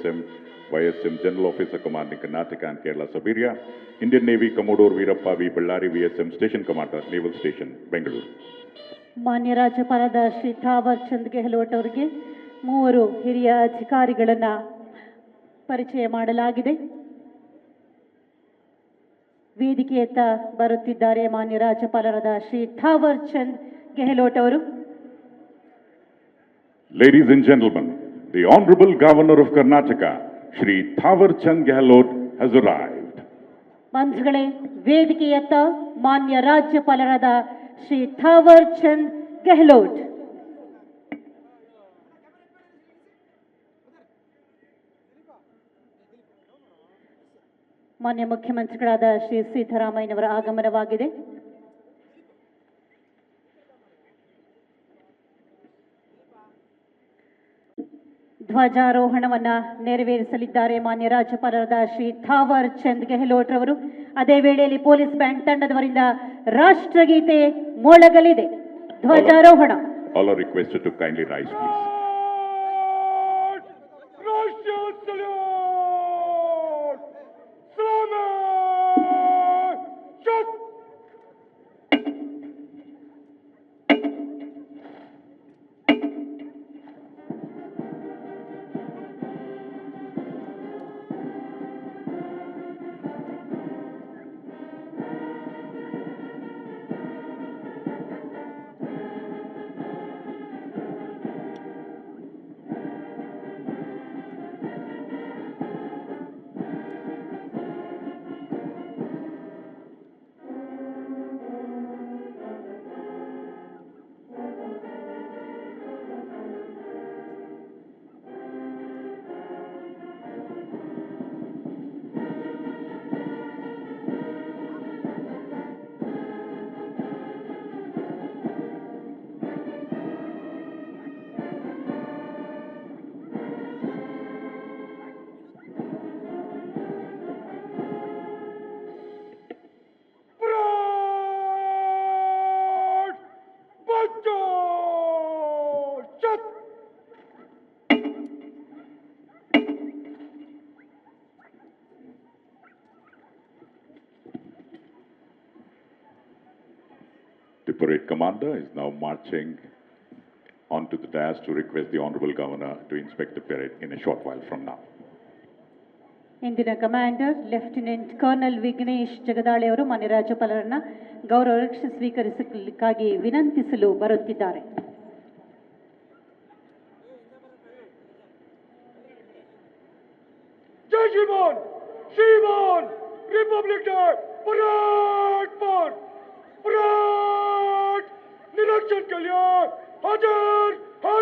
YSM General Officer Commanding Karnataka and Kerala Siberia, Indian Navy Commodore Veerappa V. Bellari VSM Station Commander, Naval Station, Bengaluru. ಮಾನ್ಯ ರಾಜ್ಯಪಾಲರಾದ ಶ್ರೀ ಥಾವರ್ ಚಂದ್ ಗೆಹ್ಲೋಟ್ ಅವರಿಗೆ ಮೂವರು ಹಿರಿಯ ಅಧಿಕಾರಿಗಳನ್ನು ಪರಿಚಯ ಮಾಡಲಾಗಿದೆ. ವೇದಿಕೆಯತ್ತ ಬರುತ್ತಿದ್ದಾರೆ ಮಾನ್ಯ ರಾಜ್ಯಪಾಲರಾದ ಶ್ರೀ ಥಾವರ್ ಚಂದ್ ಗೆಹ್ಲೋಟ್ ಅವರು. Ladies and gentlemen, the Honorable Governor of Karnataka, Shri Thawar Chand Gehlot has arrived. ಬಂಧುಗಳೇ, ವೇದಿಕೆಯತ್ತ ಮಾನ್ಯ ರಾಜ್ಯಪಾಲರಾದ ಶ್ರೀ ಥಾವರ್ ಚಂದ್ ಗೆಹ್ಲೋಟ್. ಮಾನ್ಯ ಮುಖ್ಯಮಂತ್ರಿಗಳಾದ ಶ್ರೀ ಸಿದ್ದರಾಮಯ್ಯನವರ ಆಗಮನವಾಗಿದೆ. ಧ್ವಜಾರೋಹಣವನ್ನ ನೆರವೇರಿಸಲಿದ್ದಾರೆ ಮಾನ್ಯ ರಾಜ್ಯಪಾಲರಾದ ಶ್ರೀ ಥಾವರ್ ಚಂದ್ ಗೆಹ್ಲೋಟ್ ರವರು. ಅದೇ ವೇಳೆಯಲ್ಲಿ ಪೊಲೀಸ್ ಬ್ಯಾಂಡ್ ತಂಡದವರಿಂದ ರಾಷ್ಟ್ರಗೀತೆ ಮೊಳಗಲಿದೆ. ಧ್ವಜಾರೋಹಣ. All are requested to kindly rise, please. The parade commander is now marching onto the dais to request the Honorable Governor to inspect the parade in a short while from now. ಇಂದಿನ commander lieutenant colonel Vignesh Jagdale ಅವರು ಮಾನ್ಯ ರಾಜ್ಯಪಾಲರನ್ನ ಗೌರವ ರಕ್ಷೆ ಸ್ವೀಕರಿಸಲಿಕ್ಕಾಗಿ ವಿನಂತಿಸಲು ಬರುತ್ತಿದ್ದಾರೆ. जय श्रीमान, श्रीमान, Republic day parade पर परेड निरीक्षण के लिए हाजिर है